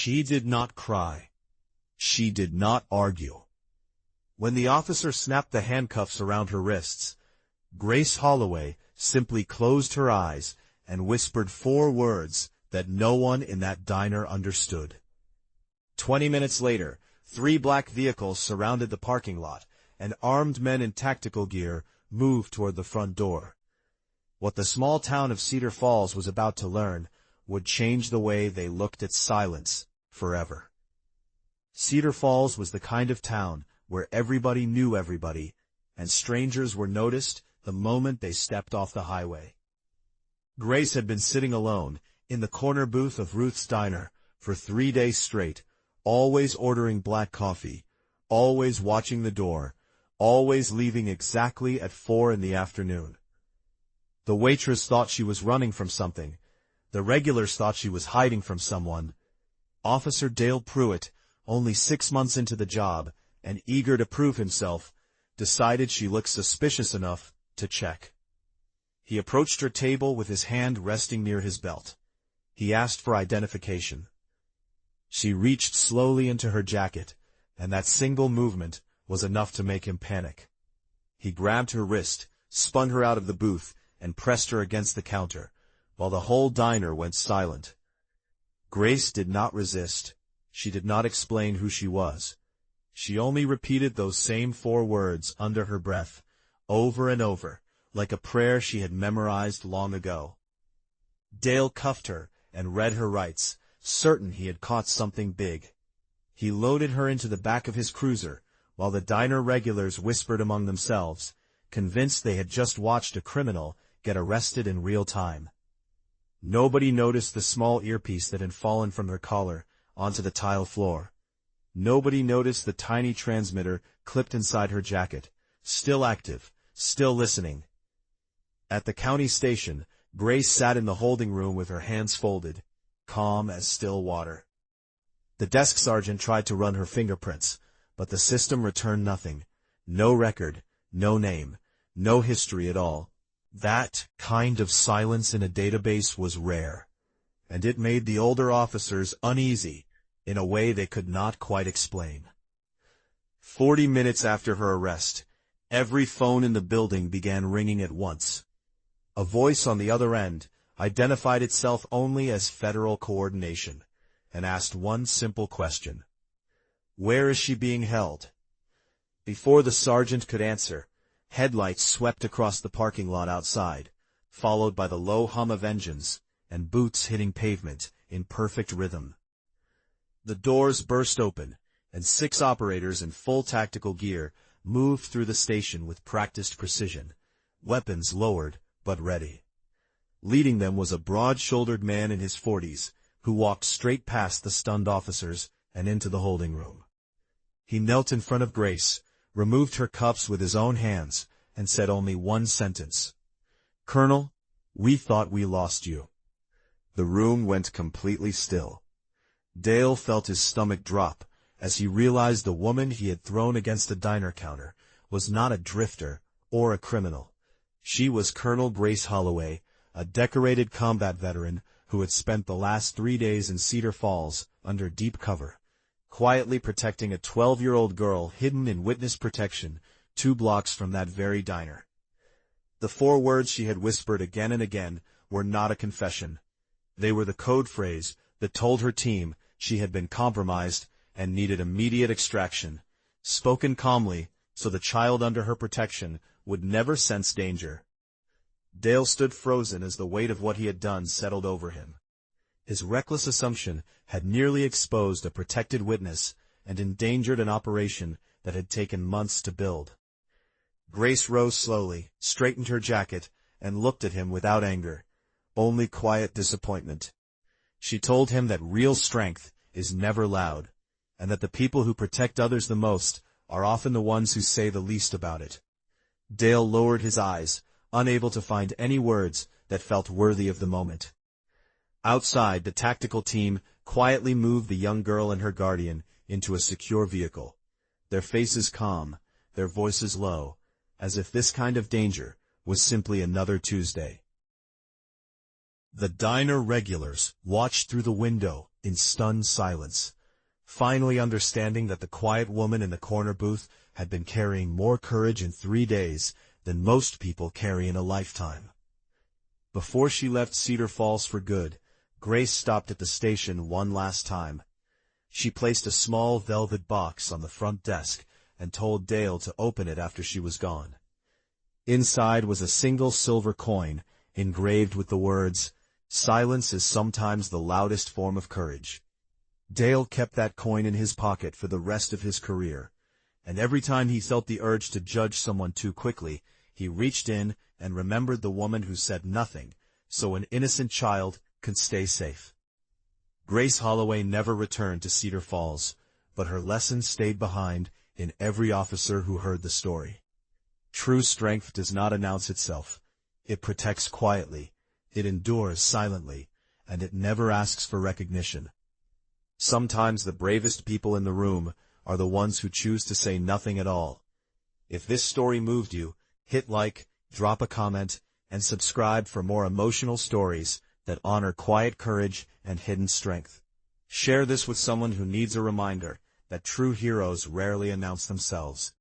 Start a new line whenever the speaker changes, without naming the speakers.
She did not cry. She did not argue. When the officer snapped the handcuffs around her wrists, Grace Holloway simply closed her eyes and whispered 4 words that no one in that diner understood. 20 minutes later, 3 black vehicles surrounded the parking lot, and armed men in tactical gear moved toward the front door. What the small town of Cedar Falls was about to learn would change the way they looked at silence forever. Cedar Falls was the kind of town where everybody knew everybody, and strangers were noticed the moment they stepped off the highway. Grace had been sitting alone in the corner booth of Ruth's Diner for 3 days straight, always ordering black coffee, always watching the door, always leaving exactly at 4 in the afternoon. The waitress thought she was running from something. The regulars thought she was hiding from someone. Officer Dale Pruitt, only 6 months into the job and eager to prove himself, decided she looked suspicious enough to check. He approached her table with his hand resting near his belt. He asked for identification. She reached slowly into her jacket, and that single movement was enough to make him panic. He grabbed her wrist, spun her out of the booth, and pressed her against the counter, while the whole diner went silent. Grace did not resist. She did not explain who she was. She only repeated those same 4 words under her breath, over and over, like a prayer she had memorized long ago. Dale cuffed her and read her rights, certain he had caught something big. He loaded her into the back of his cruiser, while the diner regulars whispered among themselves, convinced they had just watched a criminal get arrested in real time. Nobody noticed the small earpiece that had fallen from her collar onto the tile floor. Nobody noticed the tiny transmitter clipped inside her jacket, still active, still listening. At the county station, Grace sat in the holding room with her hands folded, calm as still water. The desk sergeant tried to run her fingerprints, but the system returned nothing. No record, no name, no history at all. That kind of silence in a database was rare, and it made the older officers uneasy in a way they could not quite explain. 40 minutes after her arrest, every phone in the building began ringing at once. A voice on the other end identified itself only as Federal Coordination and asked one simple question. Where is she being held? Before the sergeant could answer, headlights swept across the parking lot outside, followed by the low hum of engines and boots hitting pavement in perfect rhythm. The doors burst open, and 6 operators in full tactical gear moved through the station with practiced precision, weapons lowered but ready. Leading them was a broad-shouldered man in his 40s, who walked straight past the stunned officers and into the holding room. He knelt in front of Grace, removed her cuffs with his own hands, and said only one sentence. "Colonel, we thought we lost you." The room went completely still. Dale felt his stomach drop as he realized the woman he had thrown against the diner counter was not a drifter or a criminal. She was Colonel Grace Holloway, a decorated combat veteran who had spent the last 3 days in Cedar Falls under deep cover, quietly protecting a 12-year-old girl hidden in witness protection 2 blocks from that very diner. The 4 words she had whispered again and again were not a confession. They were the code phrase that told her team she had been compromised and needed immediate extraction, spoken calmly so the child under her protection would never sense danger. Dale stood frozen as the weight of what he had done settled over him. His reckless assumption had nearly exposed a protected witness and endangered an operation that had taken months to build. Grace rose slowly, straightened her jacket, and looked at him without anger, only quiet disappointment. She told him that real strength is never loud, and that the people who protect others the most are often the ones who say the least about it. Dale lowered his eyes, unable to find any words that felt worthy of the moment. Outside, the tactical team quietly moved the young girl and her guardian into a secure vehicle, their faces calm, their voices low, as if this kind of danger was simply another Tuesday. The diner regulars watched through the window in stunned silence, finally understanding that the quiet woman in the corner booth had been carrying more courage in 3 days than most people carry in a lifetime. Before she left Cedar Falls for good, Grace stopped at the station one last time. She placed a small velvet box on the front desk and told Dale to open it after she was gone. Inside was a single silver coin, engraved with the words, "Silence is sometimes the loudest form of courage." Dale kept that coin in his pocket for the rest of his career, and every time he felt the urge to judge someone too quickly, he reached in and remembered the woman who said nothing, so an innocent child could stay safe. Grace Holloway never returned to Cedar Falls, but her lessons stayed behind in every officer who heard the story. True strength does not announce itself. It protects quietly, it endures silently, and it never asks for recognition. Sometimes the bravest people in the room are the ones who choose to say nothing at all. If this story moved you, hit like, drop a comment, and subscribe for more emotional stories that honor quiet courage and hidden strength. Share this with someone who needs a reminder that true heroes rarely announce themselves.